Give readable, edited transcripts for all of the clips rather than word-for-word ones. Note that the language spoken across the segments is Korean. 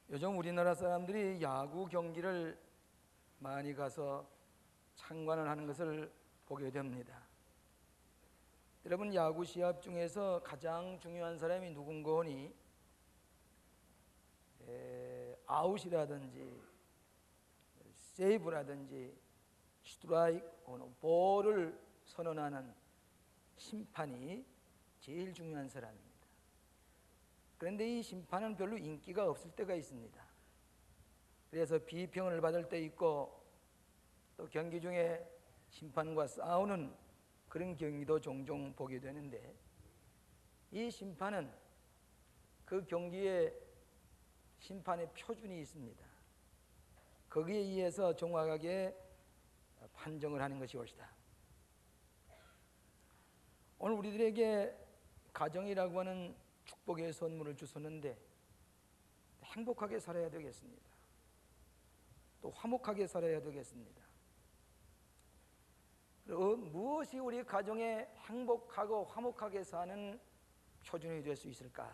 요즘 우리나라 사람들이 야구 경기를 많이 가서 참관을 하는 것을 보게 됩니다. 여러분, 야구 시합 중에서 가장 중요한 사람이 누군가 하니 아웃이라든지 세이브라든지 스트라이크, 볼을 선언하는 심판이 제일 중요한 사람입니다. 그런데 이 심판은 별로 인기가 없을 때가 있습니다. 그래서 비평을 받을 때 있고, 또 경기 중에 심판과 싸우는 그런 경기도 종종 보게 되는데, 이 심판은 그 경기에 심판의 표준이 있습니다. 거기에 의해서 정확하게 판정을 하는 것이 옳다. 오늘 우리들에게 가정이라고 하는 축복의 선물을 주셨는데 행복하게 살아야 되겠습니다. 또 화목하게 살아야 되겠습니다. 무엇이 우리 가정에 행복하고 화목하게 사는 표준이 될 수 있을까?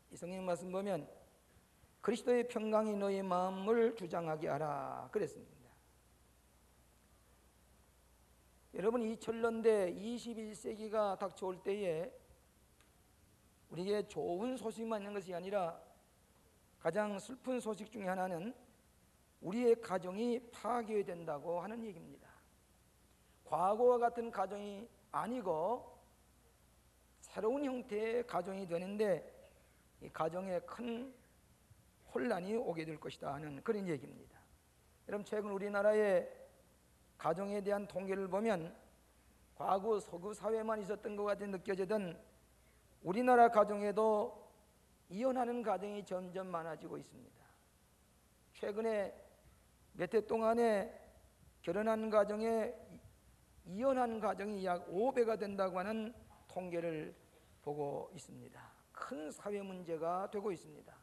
이 성경 말씀 보면 그리스도의 평강이 너희 마음을 주장하게 하라 그랬습니다. 여러분, 2000년대 21세기가 닥쳐올 때에 우리에게 좋은 소식만 있는 것이 아니라 가장 슬픈 소식 중에 하나는 우리의 가정이 파괴된다고 하는 얘기입니다. 과거와 같은 가정이 아니고 새로운 형태의 가정이 되는데 이 가정에 큰 혼란이 오게 될 것이다 하는 그런 얘기입니다. 여러분, 최근 우리나라의 가정에 대한 통계를 보면 과거 서구 사회만 있었던 것 같이 느껴지던 우리나라 가정에도 이혼하는 가정이 점점 많아지고 있습니다. 최근에 몇 해 동안에 결혼한 가정에 이혼한 가정이 약 5배가 된다고 하는 통계를 보고 있습니다. 큰 사회 문제가 되고 있습니다.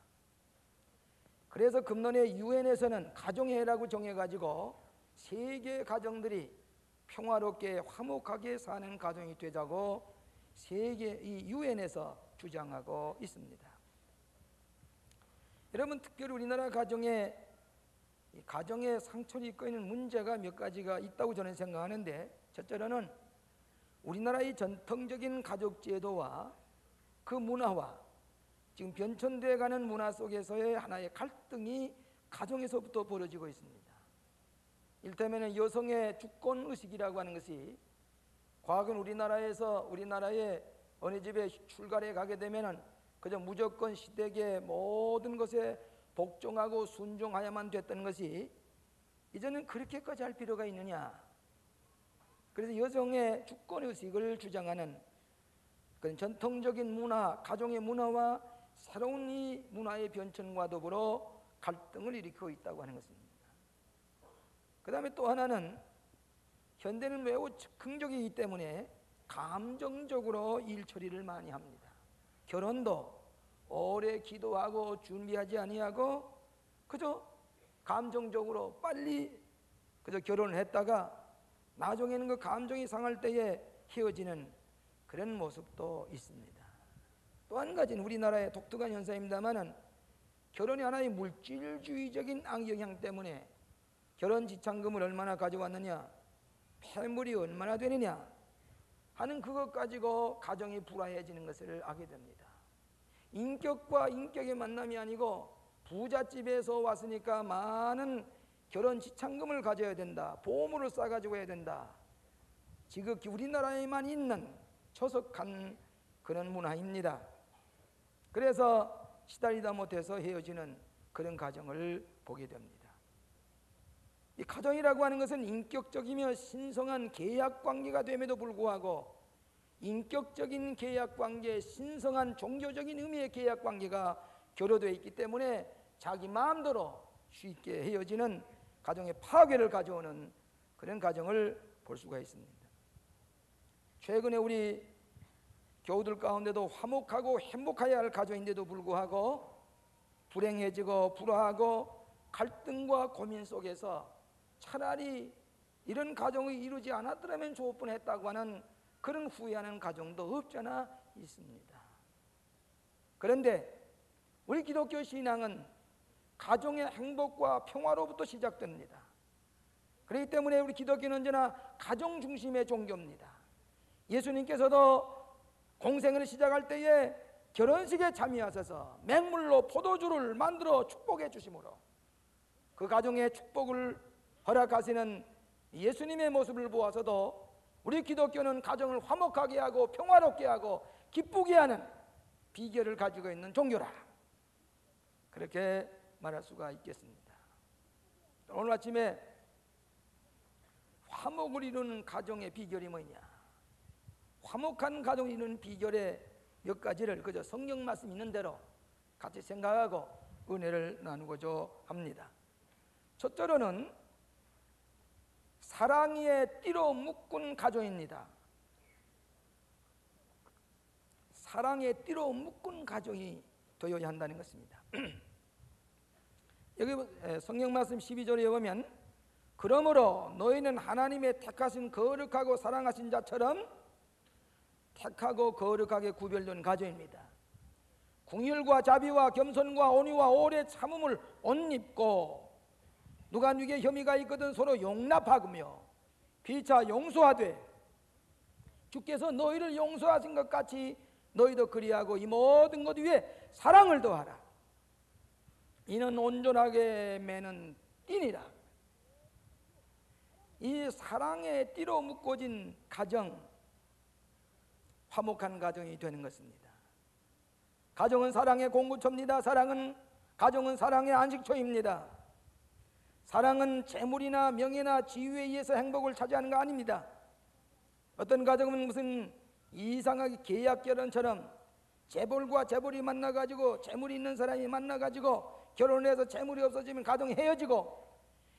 그래서 금년에 유엔에서는 가정해라고 정해가지고 세계 가정들이 평화롭게 화목하게 사는 가정이 되자고 세계 이 유엔에서 주장하고 있습니다. 여러분, 특별히 우리나라 가정에 상처를 입고 있는 문제가 몇 가지가 있다고 저는 생각하는데, 첫째로는 우리나라의 전통적인 가족 제도와 그 문화와 지금 변천돼 가는 문화 속에서의 하나의 갈등이 가정에서부터 벌어지고 있습니다. 이를테면 여성의 주권의식이라고 하는 것이 과거는 우리나라의 어느 집에 출가에 가게 되면 그저 무조건 시댁의 모든 것에 복종하고 순종해야만 됐던 것이 이제는 그렇게까지 할 필요가 있느냐. 그래서 여성의 주권의식을 주장하는 그런 전통적인 문화, 가정의 문화와 새로운 이 문화의 변천과 더불어 갈등을 일으키고 있다고 하는 것입니다. 그 다음에 또 하나는 현대는 매우 즉흥적이기 때문에 감정적으로 일 처리를 많이 합니다. 결혼도 오래 기도하고 준비하지 아니하고 그저 감정적으로 빨리 그저 결혼을 했다가 나중에는 그 감정이 상할 때에 헤어지는 그런 모습도 있습니다. 또 한 가지는 우리나라의 독특한 현상입니다만은 결혼이 하나의 물질주의적인 악영향 때문에 결혼 지참금을 얼마나 가져왔느냐, 폐물이 얼마나 되느냐 하는 그것 가지고 가정이 불화해지는 것을 알게 됩니다. 인격과 인격의 만남이 아니고 부잣집에서 왔으니까 많은 결혼 지참금을 가져야 된다, 보물을 싸가지고 해야 된다, 지극히 우리나라에만 있는 조석한 그런 문화입니다. 그래서 시달리다 못해서 헤어지는 그런 가정을 보게 됩니다. 이 가정이라고 하는 것은 인격적이며 신성한 계약관계가 됨에도 불구하고 인격적인 계약관계, 신성한 종교적인 의미의 계약관계가 결여되어 있기 때문에 자기 마음대로 쉽게 헤어지는 가정의 파괴를 가져오는 그런 가정을 볼 수가 있습니다. 최근에 우리 교우들 가운데도 화목하고 행복해야 할 가정인데도 불구하고 불행해지고 불화하고 갈등과 고민 속에서 차라리 이런 가정이 이루지 않았더라면 좋을 뻔했다고 하는 그런 후회하는 가정도 없잖아 있습니다. 그런데 우리 기독교 신앙은 가정의 행복과 평화로부터 시작됩니다. 그렇기 때문에 우리 기독교는 언제나 가정 중심의 종교입니다. 예수님께서도 공생을 시작할 때에 결혼식에 참여하셔서 맹물로 포도주를 만들어 축복해 주심으로 그 가정의 축복을 허락하시는 예수님의 모습을 보아서도 우리 기독교는 가정을 화목하게 하고 평화롭게 하고 기쁘게 하는 비결을 가지고 있는 종교라, 그렇게 말할 수가 있겠습니다. 오늘 아침에 화목을 이루는 가정의 비결이 뭐냐, 화목한 가정을 이루는 비결의 몇 가지를 그저 성경 말씀 있는 대로 같이 생각하고 은혜를 나누고자 합니다. 첫째로는 사랑의 띠로 묶은 가정입니다. 사랑의 띠로 묶은 가정이 되어야 한다는 것입니다. 여기 성경 말씀 12절에 보면 그러므로 너희는 하나님의 택하신 거룩하고 사랑하신 자처럼 택하고 거룩하게 구별된 가정입니다. 궁휼과 자비와 겸손과 온유와 오래 참음을 옷 입고 누가 누구에게 혐의가 있거든 서로 용납하며 피차 용서하되 주께서 너희를 용서하신 것 같이 너희도 그리하고 이 모든 것 위에 사랑을 더하라. 이는 온전하게 매는 띠니라. 이 사랑의 띠로 묶어진 가정, 화목한 가정이 되는 것입니다. 가정은 사랑의 공구처입니다. 가정은 사랑의 안식처입니다. 사랑은 재물이나 명예나 지위에 의해서 행복을 차지하는 거 아닙니다. 어떤 가정은 무슨 이상하게 계약 결혼처럼 재벌과 재벌이 만나가지고 재물이 있는 사람이 만나가지고 결혼해서 재물이 없어지면 가정이 헤어지고,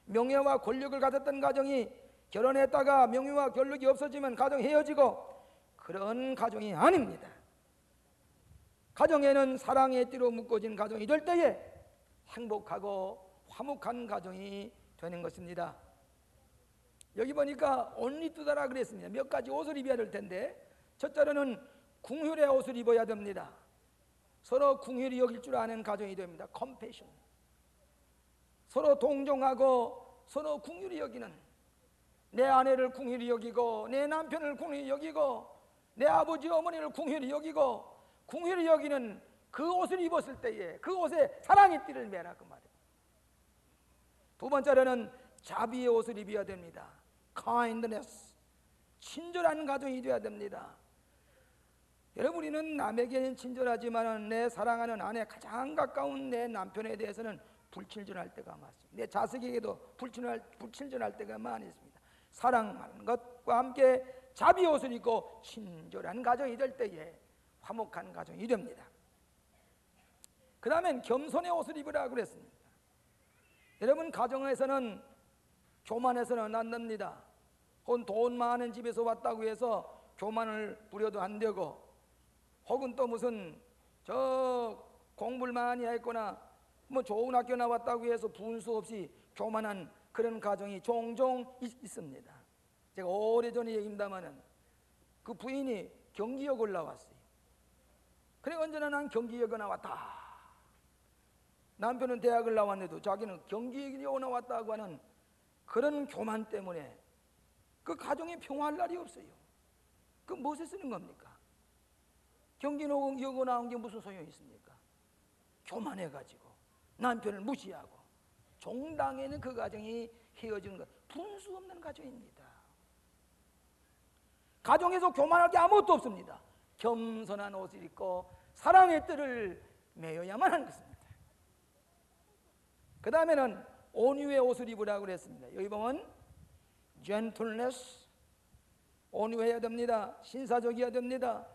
명예와 권력을 가졌던 가정이 결혼했다가 명예와 권력이 없어지면 가정이 헤어지고, 그런 가정이 아닙니다. 가정에는 사랑의 띠로 묶어진 가정이 될 때에 행복하고 화목한 가정이 되는 것입니다. 여기 보니까 옷 입으라 그랬습니다. 몇 가지 옷을 입어야 될 텐데, 첫째로는 궁휼의 옷을 입어야 됩니다. 서로 궁휼히 여길 줄 아는 가정이 됩니다. 컴패션. 서로 동정하고 서로 궁휼히 여기는, 내 아내를 궁휼히 여기고 내 남편을 궁휼히 여기고 내 아버지 어머니를 궁휼히 여기고 궁휼히 여기는 그 옷을 입었을 때에 그 옷에 사랑의 띠를 매라 그 말이에요. 두 번째로는 자비의 옷을 입어야 됩니다. kindness. 친절한 가정이 되어야 됩니다. 여러분, 우리는 남에게는 친절하지만 내 사랑하는 아내, 가장 가까운 내 남편에 대해서는 불친절할 때가 많습니다. 내 자식에게도 불친절할 때가 많이 있습니다. 사랑하는 것과 함께 자비의 옷을 입고 친절한 가정이 될 때에 화목한 가정이 됩니다. 그 다음엔 겸손의 옷을 입으라고 그랬습니다. 여러분, 가정에서는 교만해서는 안 됩니다. 혹은 돈 많은 집에서 왔다고 해서 교만을 부려도 안 되고, 혹은 또 무슨 공부를 많이 했거나 뭐 좋은 학교 나왔다고 해서 분수 없이 교만한 그런 가정이 종종 있습니다. 제가 오래전에 얘기합니다마는 그 부인이 경기역을 나왔어요. 그래 언제나 난 경기역에 나왔다. 남편은 대학을 나왔는데도 자기는 경기역에 나왔다고 하는 그런 교만 때문에 그 가정이 평화할 날이 없어요. 그 무엇에 쓰는 겁니까? 경기역에 나온 게 무슨 소용이 있습니까? 교만해가지고 남편을 무시하고 종당에는 그 가정이 헤어진 것, 분수 없는 가정입니다. 가정에서 교만할 게 아무것도 없습니다. 겸손한 옷을 입고 사랑의 뜰을 매여야만 하는 것입니다. 그 다음에는 온유의 옷을 입으라고 그랬습니다. 여기 보면 gentleness, 온유해야 됩니다. 신사적이어야 됩니다.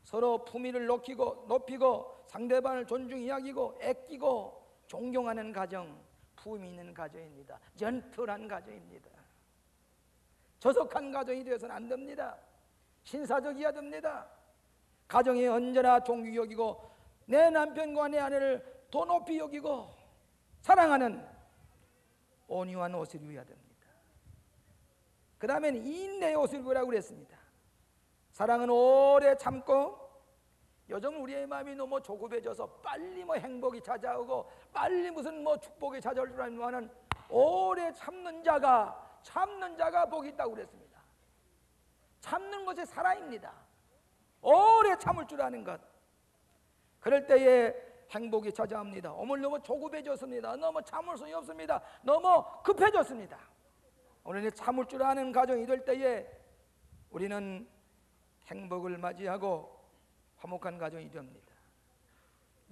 서로 품위를 높이고 상대방을 존중히 여기고 아끼고 존경하는 가정, 품위 있는 가정입니다. 젠틀한 가정입니다. 저속한 가정이 되어서는 안 됩니다. 신사적이어야 됩니다. 가정이 언제나 존귀 여기고 내 남편과 내 아내를 더 높이 여기고 사랑하는 온유한 옷을 입어야 됩니다. 그 다음엔 인내의 옷을 입으라고 그랬습니다. 사랑은 오래 참고 요즘 우리의 마음이 너무 조급해져서 빨리 뭐 행복이 찾아오고 빨리 무슨 뭐 축복이 찾아올 줄 알면은 오래 참는 자가 복이 있다고 그랬습니다. 참는 것이 사랑입니다. 오래 참을 줄 아는 것. 그럴 때에 행복이 찾아옵니다. 오늘 너무 조급해졌습니다. 너무 참을 수 없습니다. 너무 급해졌습니다. 오늘 참을 줄 아는 가정이 될 때에 우리는 행복을 맞이하고 화목한 가정이 됩니다.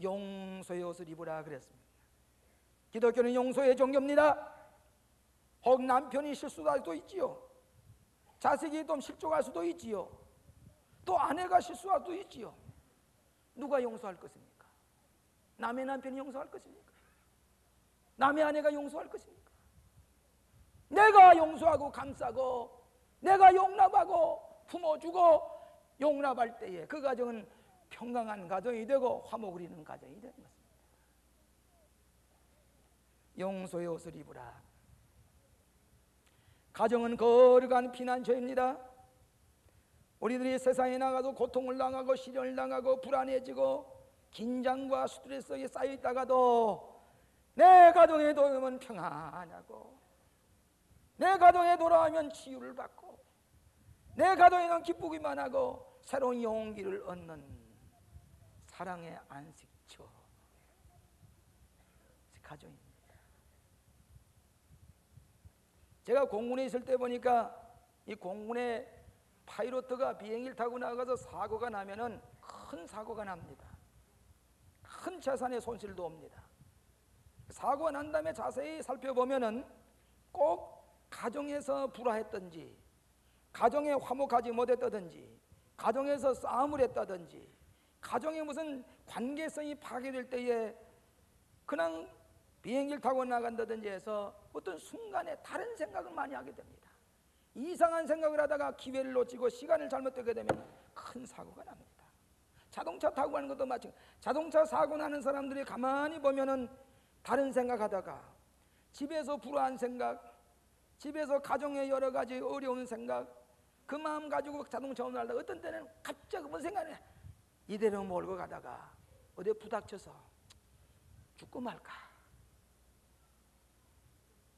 용서의 옷을 입으라 그랬습니다. 기독교는 용서의 종교입니다. 혹 남편이 실수할 수도 있지요. 자식이 좀 실족할 수도 있지요. 또 아내가 실수할 수도 있지요. 누가 용서할 것입니까? 남의 남편이 용서할 것입니까? 남의 아내가 용서할 것입니까? 내가 용서하고 감싸고 내가 용납하고 품어주고 용납할 때에 그 가정은 평강한 가정이 되고 화목을 이루는 가정이 되는 것입니다. 용서의 옷을 입으라. 가정은 거룩한 피난처입니다. 우리들이 세상에 나가도 고통을 당하고 시련을 당하고 불안해지고 긴장과 스트레스에 쌓여 있다가도 내 가정에 돌아오면 평안하고 내 가정에 돌아오면 치유를 받고 내 가정에는 기쁘기만 하고 새로운 용기를 얻는 사랑의 안식처 가정입니다. 제가 공군에 있을 때 보니까 이 공군의 파이로트가 비행기를 타고 나가서 사고가 나면은 큰 사고가 납니다. 큰 재산의 손실도 옵니다. 사고가 난 다음에 자세히 살펴보면은 꼭 가정에서 불화했든지 가정에 화목하지 못했다든지 가정에서 싸움을 했다든지 가정에 무슨 관계성이 파괴될 때에 그냥 비행기를 타고 나간다든지 해서 어떤 순간에 다른 생각을 많이 하게 됩니다. 이상한 생각을 하다가 기회를 놓치고 시간을 잘못되게 되면 큰 사고가 납니다. 자동차 타고 가는 것도 마찬가지. 자동차 사고 나는 사람들이 가만히 보면은 다른 생각하다가 집에서 불안한 생각, 집에서 가정에 여러 가지 어려운 생각, 그 마음 가지고 자동차 운전을 하다가 어떤 때는 갑자기 뭔 생각이 이대로 몰고 가다가 어디에 부닥쳐서 죽고 말까.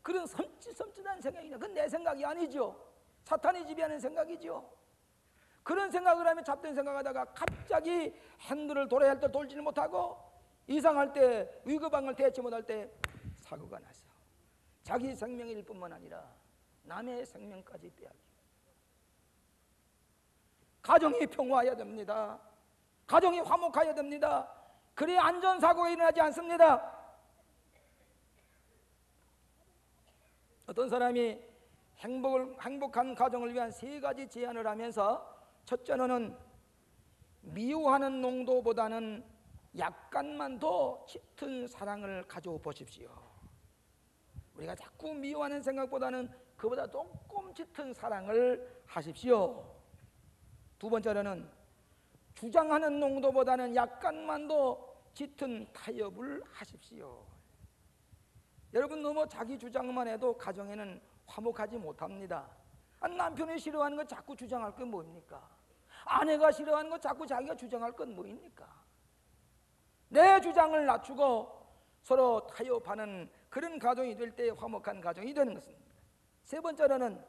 그런 섬찟한 생각이냐. 그건 내 생각이 아니죠. 사탄이 지배하는 생각이죠. 그런 생각을 하면 잡된 생각하다가 갑자기 핸들을 돌아야 할 때 돌지를 못하고 이상할 때 위급함을 대치 못할 때 사고가 나서 자기 생명일 뿐만 아니라 남의 생명까지 빼앗기. 가정이 평화해야 됩니다. 가정이 화목해야 됩니다. 그래야 안전사고가 일어나지 않습니다. 어떤 사람이 행복한 가정을 위한 세 가지 제안을 하면서 첫째는 미워하는 농도보다는 약간만 더 짙은 사랑을 가져 보십시오. 우리가 자꾸 미워하는 생각보다는 그보다 조금 짙은 사랑을 하십시오. 두 번째로는 주장하는 농도보다는 약간만 더 짙은 타협을 하십시오. 여러분 너무 자기 주장만 해도 가정에는 화목하지 못합니다. 남편이 싫어하는 거 자꾸 주장할 건 뭡니까? 아내가 싫어하는 거 자꾸 자기가 주장할 건 뭐입니까? 내 주장을 낮추고 서로 타협하는 그런 가정이 될 때 화목한 가정이 되는 것입니다. 세 번째로는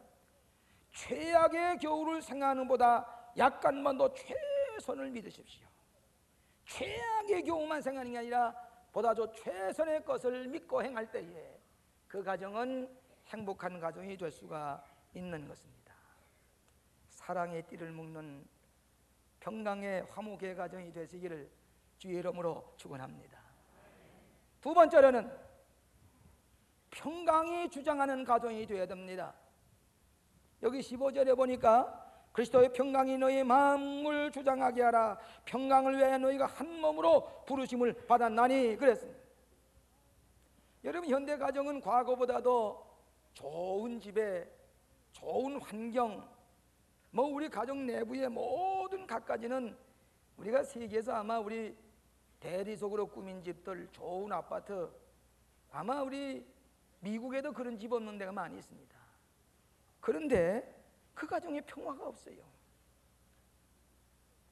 최악의 겨울을 생각하는 보다 약간만 더 최선을 믿으십시오. 최악의 경우만 생각하는 게 아니라 보다 더 최선의 것을 믿고 행할 때에 그 가정은 행복한 가정이 될 수가 있는 것입니다. 사랑의 띠를 묶는 평강의 화목의 가정이 되시기를 주의 이름으로 축원합니다. 두 번째로는 평강이 주장하는 가정이 되어야 됩니다. 여기 15절에 보니까 그리스도의 평강이 너희 마음을 주장하게 하라. 평강을 위하여 너희가 한 몸으로 부르심을 받았나니 그랬습니다. 여러분 현대 가정은 과거보다도 좋은 집에 좋은 환경, 뭐 우리 가정 내부의 모든 갖가지는 우리가 세계에서 아마 우리 대리석으로 꾸민 집들, 좋은 아파트, 아마 우리 미국에도 그런 집 없는 데가 많이 있습니다. 그런데 그 가정에 평화가 없어요.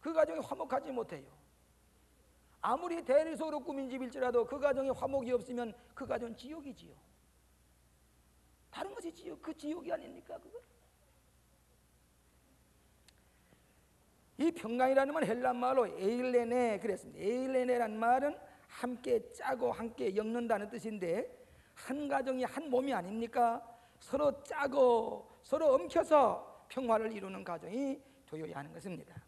그 가정이 화목하지 못해요. 아무리 대리석으로 꾸민 집일지라도 그 가정에 화목이 없으면 그 가정은 지옥이지요. 다른 것이 지옥, 그 지옥이 아닙니까 그거? 이 평강이라는 말은 헬라 말로 에일레네 그랬습니다. 에일레네란 말은 함께 짜고 함께 엮는다는 뜻인데, 한 가정이 한 몸이 아닙니까? 서로 짜고 서로 엉켜서 평화를 이루는 가정이 되어야 하는 것입니다.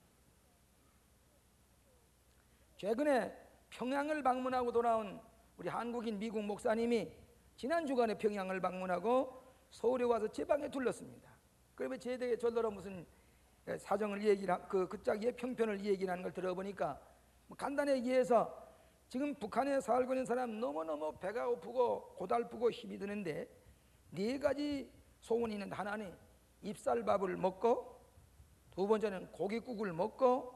최근에 평양을 방문하고 돌아온 우리 한국인 미국 목사님이 지난 주간에 평양을 방문하고 서울에 와서 제 방에 둘렀습니다. 그러면 제대에 절더러 무슨 사정을 얘기를 그 짝의 평편을 얘기하는 걸 들어보니까 간단히 얘기해서 지금 북한에 살고 있는 사람 너무너무 배가 고프고 고달프고 힘이 드는데 네 가지 소원이 있는데, 하나는 입쌀밥을 먹고, 두 번째는 고깃국을 먹고,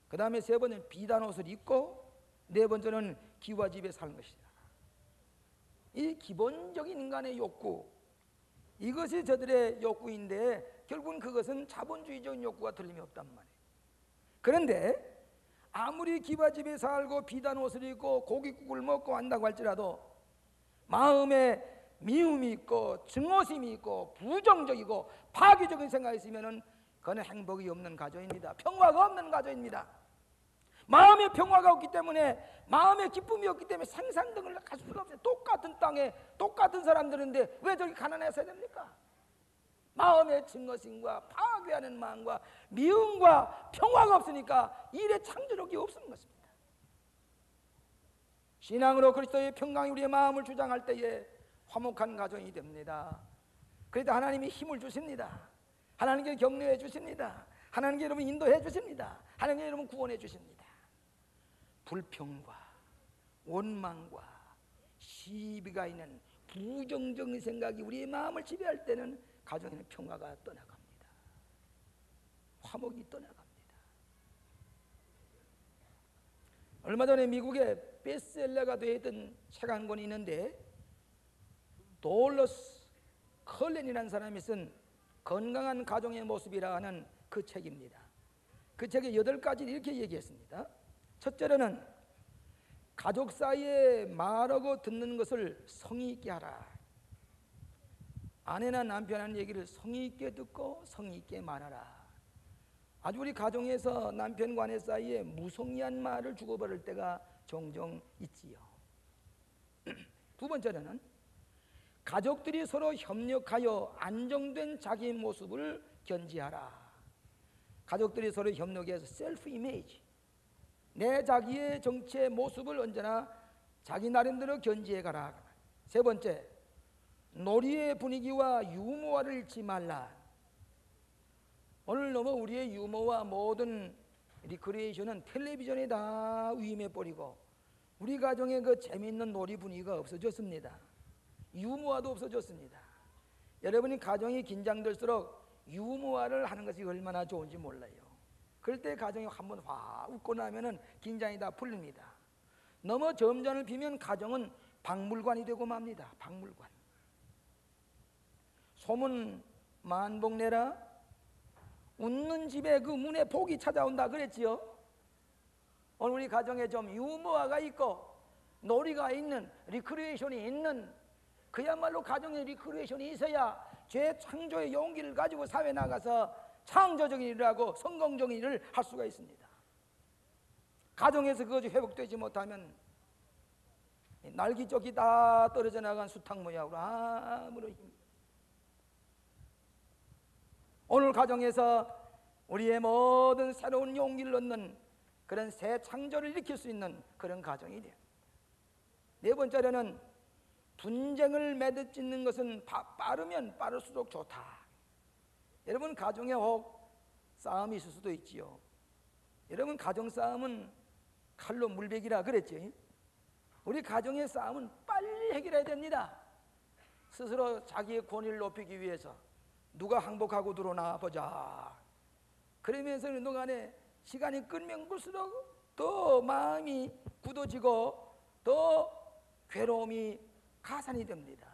그 다음에 세 번째는 비단 옷을 입고, 네 번째는 기와 집에 사는 것이다. 이 기본적인 인간의 욕구, 이것이 저들의 욕구인데 결국은 그것은 자본주의적인 욕구가 틀림이 없단 말이에요. 그런데 아무리 기와 집에 살고 비단 옷을 입고 고깃국을 먹고 한다고 할지라도 마음에 미움이 있고 증오심이 있고 부정적이고 파괴적인 생각이 있으면 그건 행복이 없는 가정입니다. 평화가 없는 가정입니다. 마음의 평화가 없기 때문에, 마음의 기쁨이 없기 때문에 생산등을 갈 수가 없어요. 똑같은 땅에 똑같은 사람들인데 왜 저렇게 가난해서야 됩니까? 마음의 증오심과 파괴하는 마음과 미움과 평화가 없으니까 일의 창조력이 없는 것입니다. 신앙으로 그리스도의 평강이 우리의 마음을 주장할 때에 화목한 가정이 됩니다. 그래도 하나님이 힘을 주십니다. 하나님께 격려해 주십니다. 하나님께 여러분 인도해 주십니다. 하나님께 여러분 구원해 주십니다. 불평과 원망과 시비가 있는 부정적인 생각이 우리의 마음을 지배할 때는 가정에는 평화가 떠나갑니다. 화목이 떠나갑니다. 얼마 전에 미국에 베스트셀러가 되었던 책 한 권이 있는데, 돌러스 컬렌이라는 사람이 쓴 건강한 가정의 모습이라 하는 그 책입니다. 그 책의 8가지를 이렇게 얘기했습니다. 첫째로는 가족 사이에 말하고 듣는 것을 성의 있게 하라. 아내나 남편 하는 얘기를 성의 있게 듣고 성의 있게 말하라. 아주 우리 가정에서 남편과 아내 사이에 무성의한 말을 주고받을 때가 종종 있지요. 두 번째로는 가족들이 서로 협력하여 안정된 자기 모습을 견지하라. 가족들이 서로 협력해서 셀프 이미지, 내 자기의 정체의 모습을 언제나 자기 나름대로 견지해 가라. 세 번째, 놀이의 분위기와 유머를 잃지 말라. 오늘 너무 우리의 유머와 모든 리크리에이션은 텔레비전에 다 위임해 버리고 우리 가정의 그 재미있는 놀이 분위기가 없어졌습니다. 유머화도 없어졌습니다. 여러분이 가정이 긴장될수록 유머화를 하는 것이 얼마나 좋은지 몰라요. 그럴 때 가정이 한번 확 웃고 나면은 긴장이 다 풀립니다. 너무 점잖을 피면 가정은 박물관이 되고 맙니다. 박물관. 소문 만복내라. 웃는 집에 그 문에 복이 찾아온다 그랬지요. 오늘 우리 가정에 좀 유머화가 있고 놀이가 있는, 리크리에이션이 있는, 그야말로 가정에 리크리에이션이 있어야 재창조의 용기를 가지고 사회에 나가서 창조적인 일을 하고 성공적인 일을 할 수가 있습니다. 가정에서 그것이 회복되지 못하면 날기쪽이 다 떨어져 나간 수탉 모양으로 아무런 힘. 오늘 가정에서 우리의 모든 새로운 용기를 얻는 그런 새 창조를 일으킬 수 있는 그런 가정이 돼요. 네 번째로는 분쟁을 맺어짓는 것은 빠르면 빠를수록 좋다. 여러분 가정에 혹 싸움이 있을 수도 있지요. 여러분 가정 싸움은 칼로 물베기라 그랬죠. 우리 가정의 싸움은 빨리 해결해야 됩니다. 스스로 자기의 권위를 높이기 위해서 누가 항복하고 들어오나 보자. 그러면서 그동안에 시간이 끌면 끌수록 더 마음이 굳어지고 더 괴로움이 가산이 됩니다.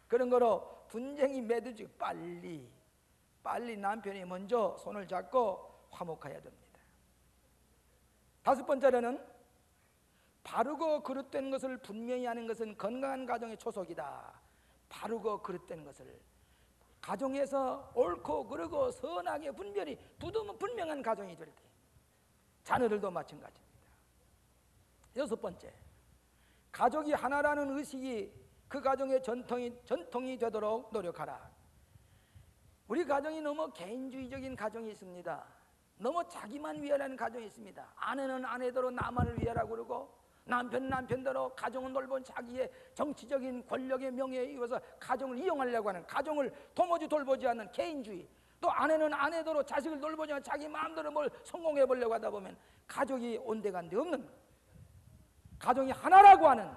그런 거로 분쟁이 맺어지고 빨리 남편이 먼저 손을 잡고 화목해야 됩니다. 다섯 번째로는 바르고 그릇된 것을 분명히 하는 것은 건강한 가정의 초석이다. 바르고 그릇된 것을, 가정에서 옳고 그르고 선하게 분별이 분명한 가정이 될 때, 자녀들도 마찬가지입니다. 여섯 번째, 가족이 하나라는 의식이 그 가정의 전통이 되도록 노력하라. 우리 가정이 너무 개인주의적인 가정이 있습니다. 너무 자기만 위하라는 가정이 있습니다. 아내는 아내대로 나만을 위하라고 그러고, 남편은 남편대로, 가정은 돌본 자기의 정치적인 권력의 명예에 의해서 가정을 이용하려고 하는, 가정을 도무지 돌보지 않는 개인주의, 또 아내는 아내대로 자식을 돌보지 않는 자기 마음대로 뭘 성공해 보려고 하다 보면 가족이 온데간데 없는, 가정이 하나라고 하는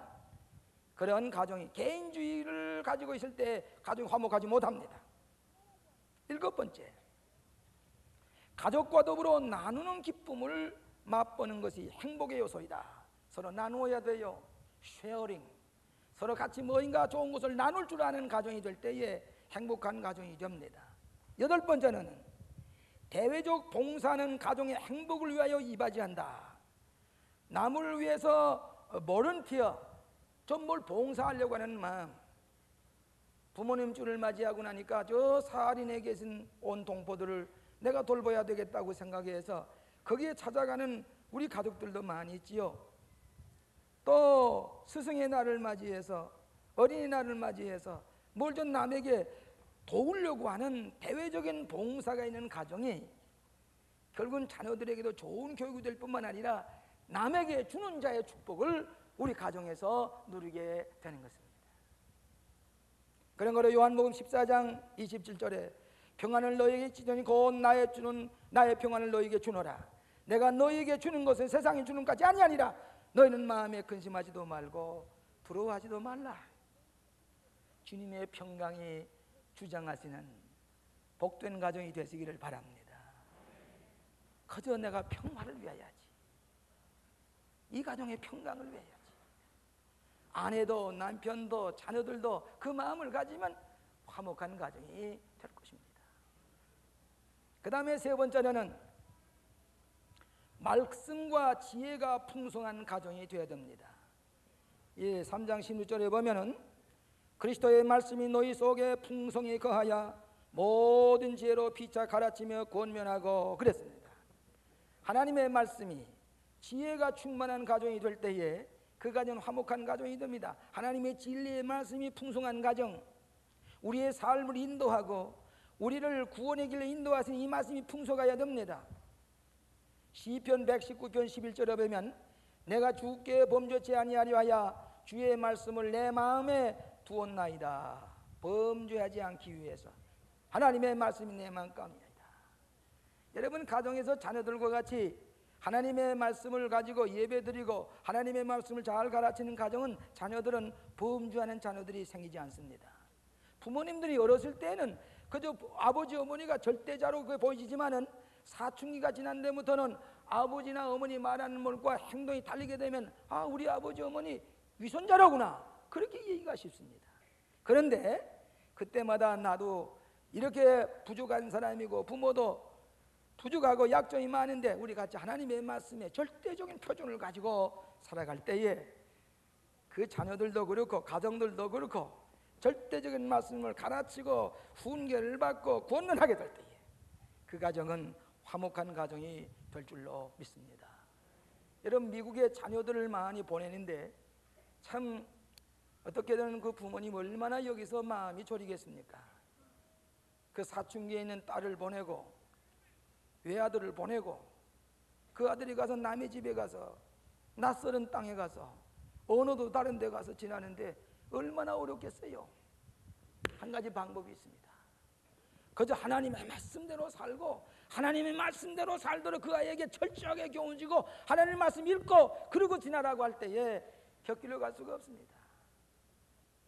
그런 가정이, 개인주의를 가지고 있을 때 가정이 화목하지 못합니다. 일곱 번째, 가족과 더불어 나누는 기쁨을 맛보는 것이 행복의 요소이다. 서로 나누어야 돼요. 쉐어링, 서로 같이 뭔가 좋은 것을 나눌 줄 아는 가정이 될 때에 행복한 가정이 됩니다. 여덟 번째는 대외적 봉사는 가정의 행복을 위하여 이바지한다. 남을 위해서 볼런티어, 좀 뭘 봉사하려고 하는 마음. 부모님 주를 맞이하고 나니까 저 사할인에 계신 온 동포들을 내가 돌봐야 되겠다고 생각해서 거기에 찾아가는 우리 가족들도 많이 있지요. 또 스승의 날을 맞이해서, 어린이날을 맞이해서 뭘 좀 남에게 도우려고 하는 대외적인 봉사가 있는 가정이 결국은 자녀들에게도 좋은 교육이 될 뿐만 아니라 남에게 주는 자의 축복을 우리 가정에서 누리게 되는 것입니다. 그런 거로 요한복음 14장 27절에 평안을 너희에게 주노니 곧 나의 평안을 너희에게 주노라. 내가 너희에게 주는 것은 세상이 주는 것이 아니하니라. 너희는 마음에 근심하지도 말고 두려워하지도 말라. 주님의 평강이 주장하시는 복된 가정이 되시기를 바랍니다. 그저 내가 평화를 위하여야지, 이 가정의 평강을 위하여야지. 아내도 남편도 자녀들도 그 마음을 가지면 화목한 가정이 될 것입니다. 그 다음에 세 번째는 말씀과 지혜가 풍성한 가정이 되어야 됩니다. 3장 16절에 보면은 그리스도의 말씀이 너희 속에 풍성히 거하여 모든 지혜로 피차 가르치며 권면하고 그랬습니다. 하나님의 말씀이 지혜가 충만한 가정이 될 때에 그 가정은 화목한 가정이 됩니다. 하나님의 진리의 말씀이 풍성한 가정, 우리의 삶을 인도하고 우리를 구원의 길로 인도하시는 이 말씀이 풍성해야 됩니다. 시편 119편 11절에 보면 내가 주께 범죄치 아니하려 하여 주의 말씀을 내 마음에 두었나이다. 범죄하지 않기 위해서 하나님의 말씀이 내 마음가운데이다. 여러분, 가정에서 자녀들과 같이 하나님의 말씀을 가지고 예배드리고 하나님의 말씀을 잘 가르치는 가정은 자녀들은 범죄하는 자녀들이 생기지 않습니다. 부모님들이 어렸을 때는 그저 아버지 어머니가 절대자로 보이지만은 사춘기가 지난 데부터는 아버지나 어머니 말하는 말과 행동이 달리게 되면 우리 아버지 어머니 위선자라구나, 그렇게 얘기가 쉽습니다. 그런데 그때마다 나도 이렇게 부족한 사람이고 부모도 부족하고 약점이 많은데 우리 같이 하나님의 말씀에 절대적인 표준을 가지고 살아갈 때에 그 자녀들도 그렇고 가정들도 그렇고 절대적인 말씀을 가르치고 훈계를 받고 권면하게 될 때에 그 가정은 화목한 가정이 될 줄로 믿습니다. 여러분, 미국에 자녀들을 많이 보내는데 참 어떻게든 그 부모님 얼마나 여기서 마음이 졸이겠습니까? 그 사춘기에 있는 딸을 보내고 외아들을 보내고 그 아들이 가서 남의 집에 가서 낯설은 땅에 가서 언어도 다른 데 가서 지나는데 얼마나 어렵겠어요. 한 가지 방법이 있습니다. 그저 하나님의 말씀대로 살고 하나님의 말씀대로 살도록 그 아이에게 철저하게 교훈주고 하나님의 말씀 읽고 그러고 지나라고 할 때에 곁길로 갈 수가 없습니다.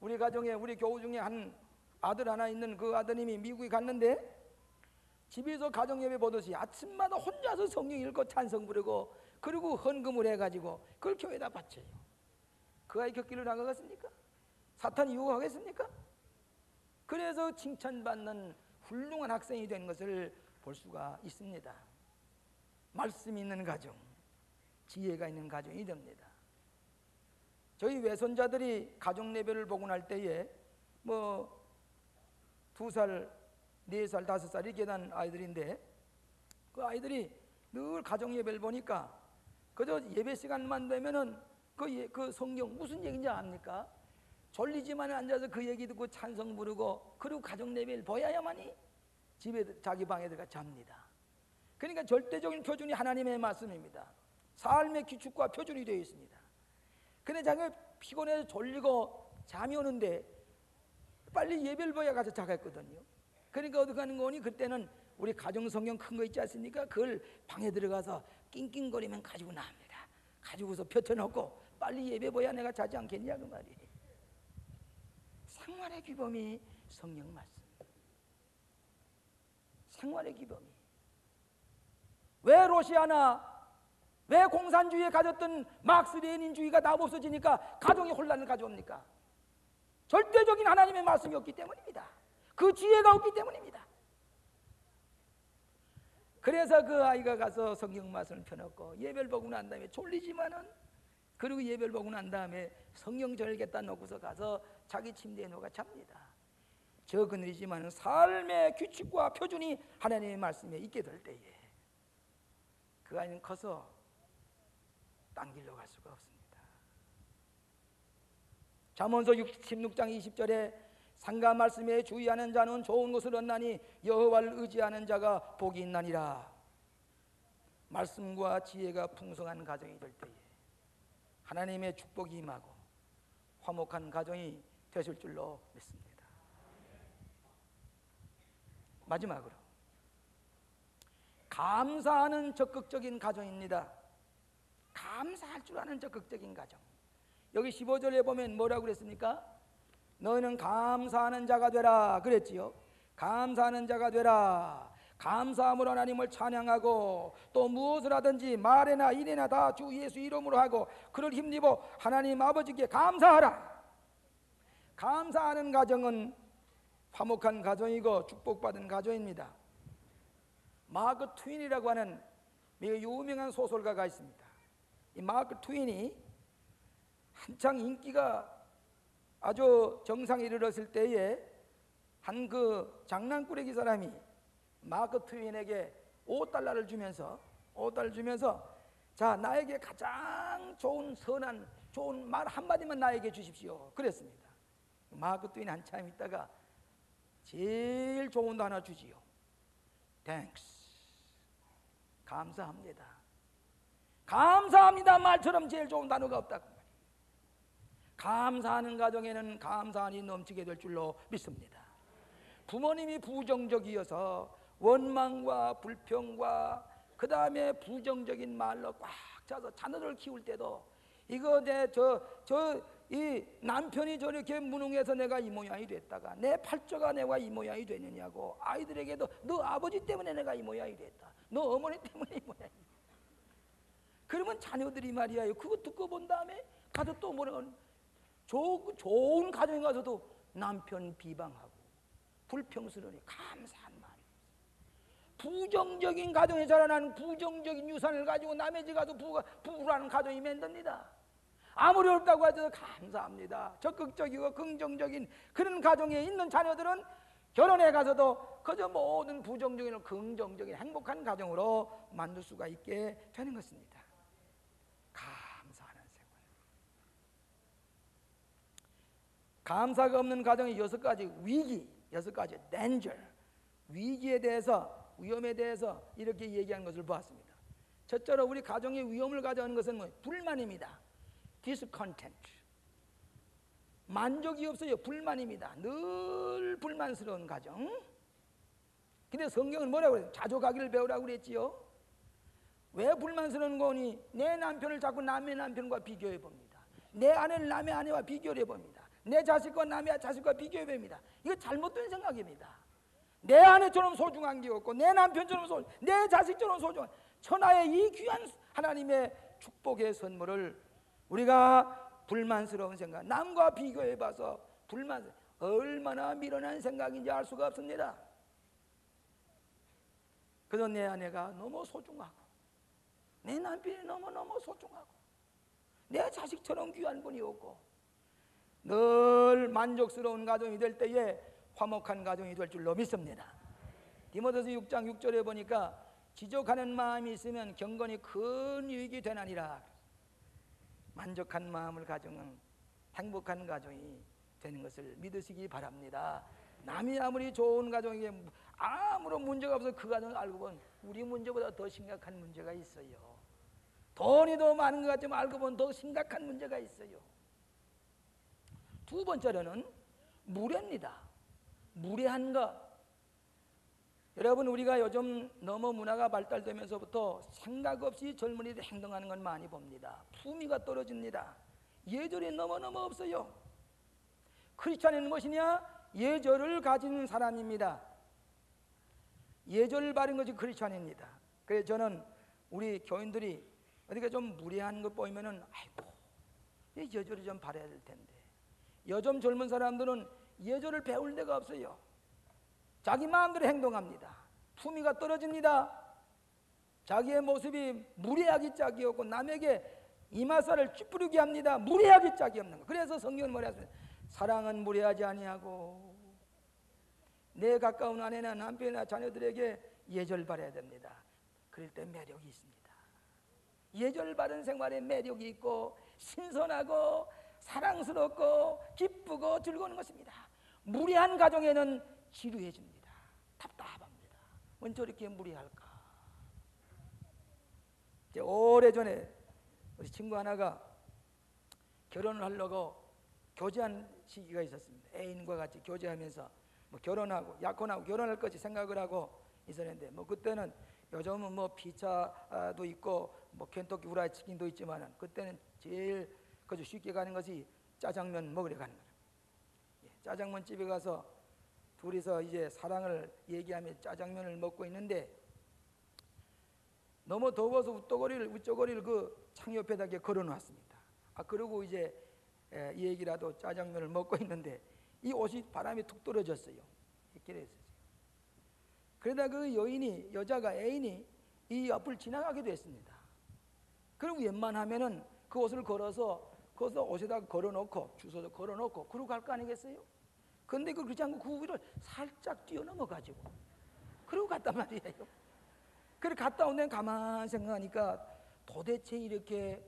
우리 가정에 우리 교우 중에 한 아들 하나 있는 그 아드님이 미국에 갔는데 집에서 가정예배 보듯이 아침마다 혼자서 성경 읽고 찬성 부르고 그리고 헌금을 해가지고 그걸 교회에다 바쳐요. 그 아이 곁길을 나가겠습니까? 사탄이 유혹하겠습니까? 그래서 칭찬받는 훌륭한 학생이 된 것을 볼 수가 있습니다. 말씀이 있는 가정, 지혜가 있는 가정이 됩니다. 저희 외손자들이 가정 예배를 보고 날 때에 뭐 2살, 4살, 5살 이렇게 난 아이들인데, 그 아이들이 늘 가정 예배를 보니까 그저 예배 시간만 되면은 그 성경 무슨 얘기인지 압니까? 졸리지만 앉아서 그 얘기 듣고 찬송 부르고, 그리고 가정 예배를 보야야만이 집에 자기 방에 들어가 잡니다. 그러니까 절대적인 표준이 하나님의 말씀입니다. 삶의 규칙과 표준이 되어 있습니다. 근데 자기가 피곤해서 졸리고 잠이 오는데 빨리 예배를 보야 가서 자겠거든요. 그러니까 어떻게 하는 거니? 그때는 우리 가정 성경 큰 거 있지 않습니까? 그걸 방에 들어가서 낑낑거리면 가지고 나옵니다. 가지고서 펴쳐놓고 빨리 예배 보야 내가 자지 않겠냐 그 말이에요. 생활의 규범이 성경 말씀. 생활의 규범이. 왜 러시아나 왜 공산주의에 가졌던 막스 레닌주의가 다 없어지니까 가정이 혼란을 가져옵니까? 절대적인 하나님의 말씀이 없기 때문입니다. 그 지혜가 없기 때문입니다. 그래서 그 아이가 가서 성경 말씀을 펴놓고 예배를 보고 난 다음에 졸리지만은, 그리고 예배를 보고 난 다음에 성경 절겠다 놓고서 가서 자기 침대에 누가 잡니다. 저 그늘이지만은 삶의 규칙과 표준이 하나님의 말씀에 있게 될 때에 그 아이는 커서 딴 길로 갈 수가 없습니다. 잠언서 16장 20절에 상가 말씀에 주의하는 자는 좋은 것을 얻나니 여호와를 의지하는 자가 복이 있나니라. 말씀과 지혜가 풍성한 가정이 될 때에 하나님의 축복이 임하고 화목한 가정이 되실 줄로 믿습니다. 마지막으로 감사하는 적극적인 가정입니다. 감사할 줄 아는 적극적인 가정. 여기 15절에 보면 뭐라고 그랬습니까? 너희는 감사하는 자가 되라 그랬지요. 감사하는 자가 되라. 감사함으로 하나님을 찬양하고 또 무엇을 하든지 말이나 일이나 다 주 예수 이름으로 하고 그를 힘입어 하나님 아버지께 감사하라. 감사하는 가정은 화목한 가정이고 축복받은 가정입니다. 마크 트윈이라고 하는 매우 유명한 소설가가 있습니다. 이 마크 트윈이 한창 인기가 아주 정상에 이르렀을 때에 한 그 장난꾸러기 사람이 마크 트윈에게 $5를 주면서 자, 나에게 가장 좋은 선한 좋은 말 한마디만 나에게 주십시오 그랬습니다. 마크 트윈이 한참 있다가 제일 좋은 단어 주지요. Thanks. 감사합니다. 감사합니다 말처럼 제일 좋은 단어가 없다고. 감사하는 가정에는 감사함이 넘치게 될 줄로 믿습니다. 부모님이 부정적이어서 원망과 불평과 그 다음에 부정적인 말로 꽉 차서 자녀를 키울 때도 이거 이 남편이 저렇게 무능해서 내가 이 모양이 됐다가 내 팔자가 내가 이 모양이 되느냐고 아이들에게도 너 아버지 때문에 내가 이 모양이 됐다. 너 어머니 때문에 이 모양이 됐다. 그러면 자녀들이 말이야 그거 듣고 본 다음에 가서 또 뭐라고 좋은 가정에 가서도 남편 비방하고 불평스러우니 감사한 말이 부정적인 가정에 자라나는 부정적인 유산을 가지고 남의 집 가서 부부라는 가정이 만듭니다. 아무리 어렵다고 해도 감사합니다. 적극적이고 긍정적인 그런 가정에 있는 자녀들은 결혼해 가서도 그저 모든 부정적인 긍정적인 행복한 가정으로 만들 수가 있게 되는 것입니다. 감사하는 생활. 감사가 없는 가정의 6가지 위기, 6가지 danger, 위기에 대해서 위험에 대해서 이렇게 얘기하는 것을 보았습니다. 첫째로 우리 가정에 위험을 가져오는 것은 불만입니다. discontent. 만족이 없어요. 불만입니다. 늘 불만스러운 가정. 근데 성경은 뭐라고 그래요? 자족하기를 배우라고 그랬지요. 왜 불만스러운 거니? 내 남편을 자꾸 남의 남편과 비교해 봅니다. 내 아내를 남의 아내와 비교해 봅니다. 내 자식과 남의 자식과 비교해 봅니다. 이거 잘못된 생각입니다. 내 아내처럼 소중한 게 없고 내 남편처럼 내 자식처럼 소중한 천하의 이 귀한 하나님의 축복의 선물을 우리가 불만스러운 생각, 남과 비교해봐서 얼마나 미련한 생각인지 알 수가 없습니다. 그래서 내 아내가 너무 소중하고 내 남편이 너무너무 소중하고 내 자식처럼 귀한 분이 없고 늘 만족스러운 가정이 될 때에 화목한 가정이 될 줄로 믿습니다. 디모데서 6장 6절에 보니까 지족하는 마음이 있으면 경건이 큰 유익이 되나니라. 만족한 마음을 가정은 행복한 가정이 되는 것을 믿으시기 바랍니다. 남이 아무리 좋은 가정이게 아무런 문제가 없어 그 가정을 알고 보면 우리 문제보다 더 심각한 문제가 있어요. 돈이 더 많은 것 같지만 알고 보면 더 심각한 문제가 있어요. 두 번째로는 무례입니다. 무례한 것. 여러분, 우리가 요즘 너무 문화가 발달되면서부터 생각 없이 젊은이들 행동하는 건 많이 봅니다. 품위가 떨어집니다. 예절이 너무너무 없어요. 크리스찬은 무엇이냐? 예절을 가진 사람입니다. 예절 바른 것이 크리스찬입니다. 그래서 저는 우리 교인들이 어디가 좀 무례한 것 보이면은 아이고, 예절이 좀 바라야 될 텐데. 요즘 젊은 사람들은 예절을 배울 데가 없어요. 자기 마음대로 행동합니다. 품위가 떨어집니다. 자기의 모습이 무례하기 짝이 없고 남에게 이마살을 찌푸리게 합니다. 무례하기 짝이 없는 거. 그래서 성경은 뭐라 했습니까? 사랑은 무례하지 아니하고 내 가까운 아내나 남편이나 자녀들에게 예절 바라야 됩니다. 그럴 때 매력이 있습니다. 예절 바른 생활에 매력이 있고 신선하고 사랑스럽고 기쁘고 즐거운 것입니다. 무례한 가정에는 지루해집니다. 답답합니다. 왜 저렇게 무례할까? 이제 오래전에 우리 친구 하나가 결혼을 하려고 교제한 시기가 있었습니다. 애인과 같이 교제하면서 뭐 결혼하고 약혼하고 결혼할 것이 생각을 하고 있었는데 뭐 그때는 요즘은 뭐 피자도 있고 뭐 켄터키 후라이 치킨도 있지만 그때는 제일 그저 쉽게 가는 것이 짜장면 먹으러 가는 거예요. 짜장면 집에 가서 둘이서 이제 사랑을 얘기하며 짜장면을 먹고 있는데 너무 더워서 우쩌거리를 그 창 옆에다 걸어놨습니다. 그러고 이제 이 얘기라도 짜장면을 먹고 있는데 이 옷이 바람에 툭 떨어졌어요. 길에 있었어요. 그러다 그 여자가 애인이 이 앞을 지나가기도 했습니다. 그리고 웬만하면은 그 옷을 걸어서 거기서 옷에다가 걸어놓고 주소도 걸어놓고 그러고 갈 거 아니겠어요? 근데 그렇지 않고 그 위를 살짝 뛰어넘어가지고 그러고 갔단 말이에요. 그래 갔다 온 데는 가만히 생각하니까 도대체 이렇게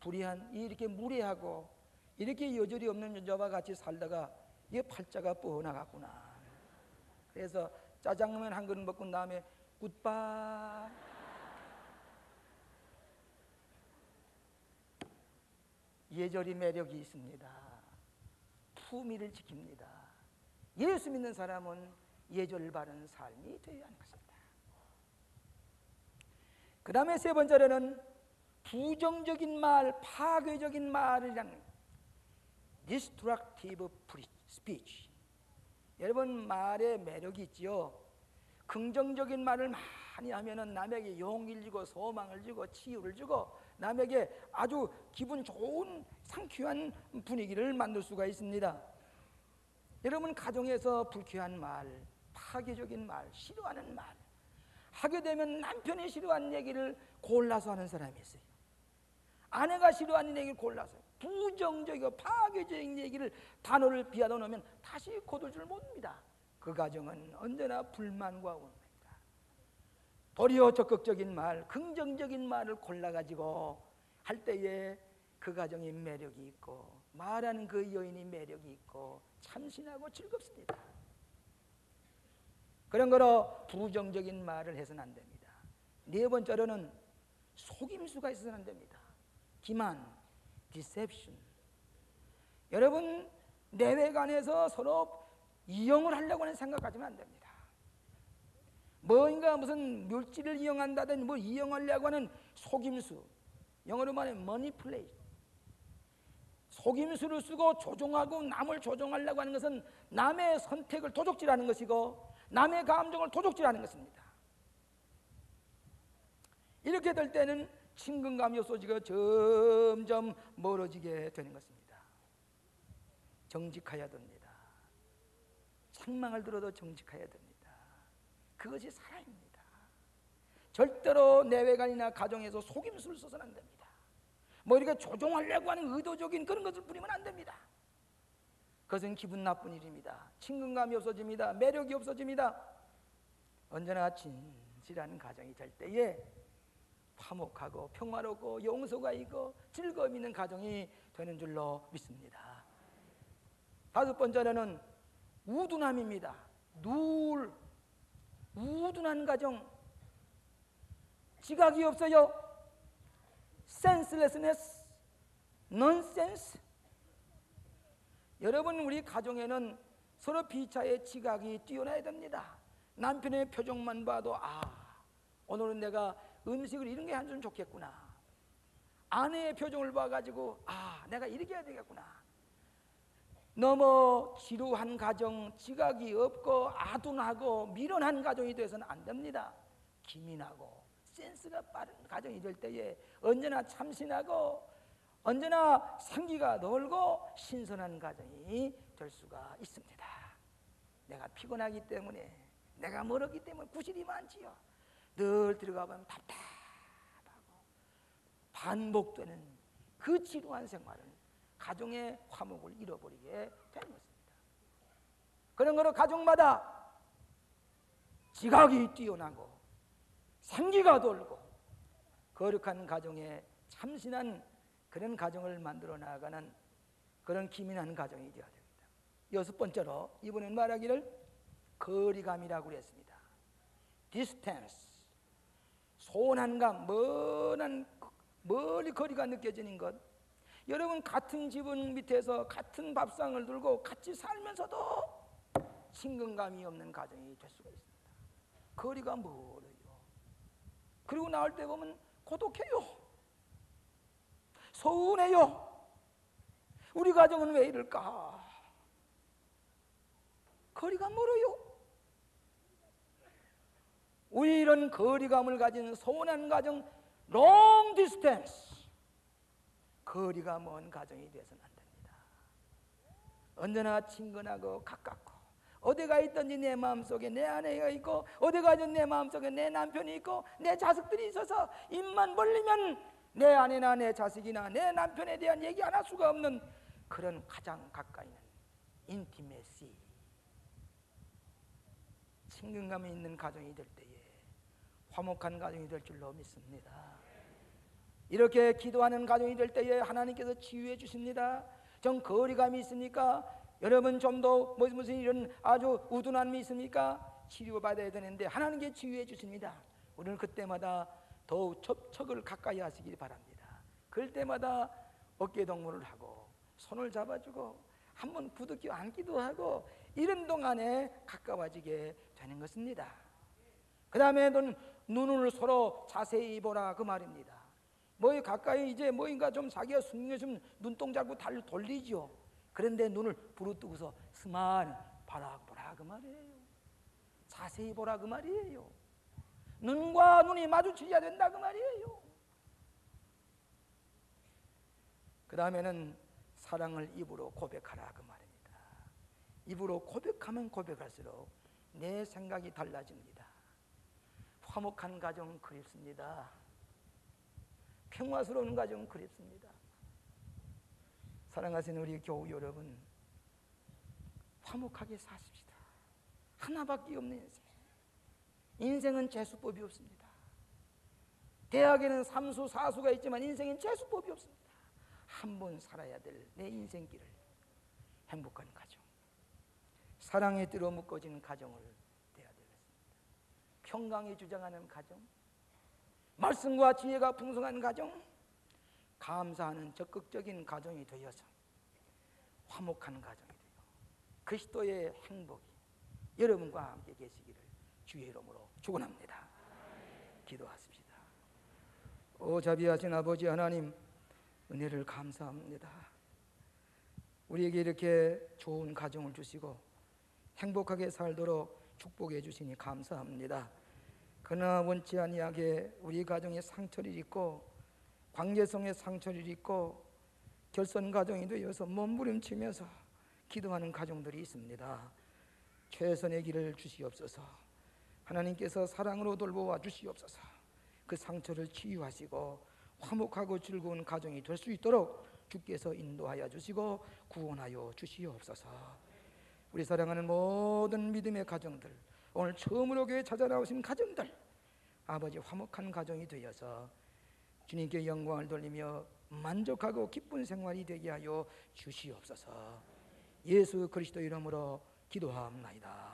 불의한, 이렇게 무례하고 이렇게 여절이 없는 여자와 같이 살다가 이게 팔자가 뻗어나갔구나. 그래서 짜장면 한 그릇 먹고 다음에 굿바이. 예절이 매력이 있습니다. 품위를 지킵니다. 예수 믿는 사람은 예절 바른 삶이 되어야 하는 것입니다. 그 다음에 세 번째로는 부정적인 말, 파괴적인 말이라는 destructive speech. 여러분 말에 매력이 있지요. 긍정적인 말을 많이 하면은 남에게 용기를 주고 소망을 주고 치유를 주고 남에게 아주 기분 좋은 상쾌한 분위기를 만들 수가 있습니다. 여러분 가정에서 불쾌한 말, 파괴적인 말, 싫어하는 말 하게 되면 남편이 싫어하는 얘기를 골라서 하는 사람이 있어요. 아내가 싫어하는 얘기를 골라서 부정적이고 파괴적인 얘기를 단어를 비하다 놓으면 다시 거둘 줄 모릅니다. 그 가정은 언제나 불만과 원망입니다. 도리어 적극적인 말, 긍정적인 말을 골라가지고 할 때에 그 가정이 매력이 있고 말하는 그 여인이 매력이 있고 참신하고 즐겁습니다. 그런 거로 부정적인 말을 해서는 안 됩니다. 네 번째로는 속임수가 있어서는 안 됩니다. 기만, 디셉션. 여러분 내외간에서 서로 이용을 하려고 하는 생각하지는 안 됩니다. 뭔가 무슨 물질을 이용한다든지 뭐 이용하려고 하는 속임수, 영어로 말하면 manipulate. 속임수를 쓰고 조종하고 남을 조종하려고 하는 것은 남의 선택을 도적질하는 것이고 남의 감정을 도적질하는 것입니다. 이렇게 될 때는 친근감이 없어지고 점점 멀어지게 되는 것입니다. 정직해야 됩니다. 책망을 들어도 정직해야 됩니다. 그것이 사랑입니다. 절대로 내외간이나 가정에서 속임수를 써서는 안 됩니다. 뭐 이렇게 조종하려고 하는 의도적인 그런 것을 부리면 안 됩니다. 그것은 기분 나쁜 일입니다. 친근감이 없어집니다. 매력이 없어집니다. 언제나 진실한 가정이 될 때에 화목하고 평화롭고 용서가 있고 즐거움 있는 가정이 되는 줄로 믿습니다. 다섯 번째로는 우둔함입니다. 우둔한 가정, 지각이 없어요. senselessness, nonsense. 여러분, 우리 가정에는 서로 비차의 지각이 뛰어나야 됩니다. 남편의 표정만 봐도 오늘은 내가 음식을 이런 게 한 좀 좋겠구나. 아내의 표정을 봐가지고 내가 이렇게 해야 되겠구나. 너무 지루한 가정, 지각이 없고 아둔하고 미련한 가정이 돼서는 안 됩니다. 기민하고 센스가 빠른 가정이 될 때에 언제나 참신하고 언제나 생기가 돌고 신선한 가정이 될 수가 있습니다. 내가 피곤하기 때문에, 내가 멀었기 때문에 구실이 많지요. 늘 들어가면 답답하고 반복되는 그 지루한 생활은 가정의 화목을 잃어버리게 되는 것입니다. 그런 거로 가정마다 지각이 뛰어나고 생기가 돌고 거룩한 가정에 참신한 그런 가정을 만들어 나가는 그런 기민한 가정이 되어야 됩니다. 여섯 번째로 이번엔 말하기를 거리감이라고 그랬습니다. distance, 소원한감, 멀리 거리가 느껴지는 것. 여러분, 같은 지붕 밑에서 같은 밥상을 들고 같이 살면서도 친근감이 없는 가정이 될 수가 있습니다. 거리가 멀어요. 그리고 나올 때 보면 고독해요. 서운해요. 우리 가정은 왜 이럴까? 거리가 멀어요. 우리 이런 거리감을 가진 서운한 가정, long distance, 거리가 먼 가정이 되어서는 안 됩니다. 언제나 친근하고 가깝고 어디가 있든지 내 마음속에 내 아내가 있고 어디 가든 내 마음속에 내 남편이 있고 내 자식들이 있어서 입만 벌리면 내 아내나 내 자식이나 내 남편에 대한 얘기 안 할 수가 없는 그런 가장 가까이 있는 인티메시, 친근감이 있는 가정이 될 때에 화목한 가정이 될 줄로 믿습니다. 이렇게 기도하는 가정이 될 때에 하나님께서 치유해 주십니다. 좀 거리감이 있습니까? 여러분 좀 더 무슨 이런 아주 우둔함이 있습니까? 치료받아야 되는데 하나님께 치유해 주십니다. 우리는 그때마다 더욱 척을 가까이 하시길 바랍니다. 그럴 때마다 어깨 동무를 하고 손을 잡아주고 한번 부둥켜 안기도 하고 이런 동안에 가까워지게 되는 것입니다. 그 다음에 눈을 서로 자세히 보라 그 말입니다. 뭐 가까이 이제 뭐인가 좀 자기가 숙면좀 눈동자고 돌리죠. 그런데 눈을 부릅뜨고서 스마일 보라 그 말이에요. 자세히 보라 그 말이에요. 눈과 눈이 마주치셔야 된다 그 말이에요. 그 다음에는 사랑을 입으로 고백하라 그 말입니다. 입으로 고백하면 고백할수록 내 생각이 달라집니다. 화목한 가정 그립습니다. 평화스러운 가정 그립습니다. 사랑하시는 우리 교우 여러분, 화목하게 사십시다. 하나밖에 없는 인생. 인생은 재수법이 없습니다. 대학에는 3수 4수가 있지만 인생엔 재수법이 없습니다. 한 번 살아야 될 내 인생길을 행복한 가정, 사랑에 띠로 묶어진 가정을 되어야 되겠습니다. 평강이 주장하는 가정, 말씀과 지혜가 풍성한 가정, 감사하는 적극적인 가정이 되어서 화목한 가정이 되고 그리스도의 행복이 여러분과 함께 계시기를 주의 이름으로 축원합니다. 기도하십시다. 오 자비하신 아버지 하나님, 은혜를 감사합니다. 우리에게 이렇게 좋은 가정을 주시고 행복하게 살도록 축복해 주시니 감사합니다. 그러나 원치 아니하게 우리 가정에 상처를 입고 관계성에 상처를 입고 결선 가정이 되어서 몸부림치면서 기도하는 가정들이 있습니다. 최선의 길을 주시옵소서. 하나님께서 사랑으로 돌보아 주시옵소서. 그 상처를 치유하시고 화목하고 즐거운 가정이 될 수 있도록 주께서 인도하여 주시고 구원하여 주시옵소서. 우리 사랑하는 모든 믿음의 가정들, 오늘 처음으로 교회 찾아 나오신 가정들, 아버지 화목한 가정이 되어서 주님께 영광을 돌리며 만족하고 기쁜 생활이 되게 하여 주시옵소서. 예수 그리스도 이름으로 기도하옵나이다.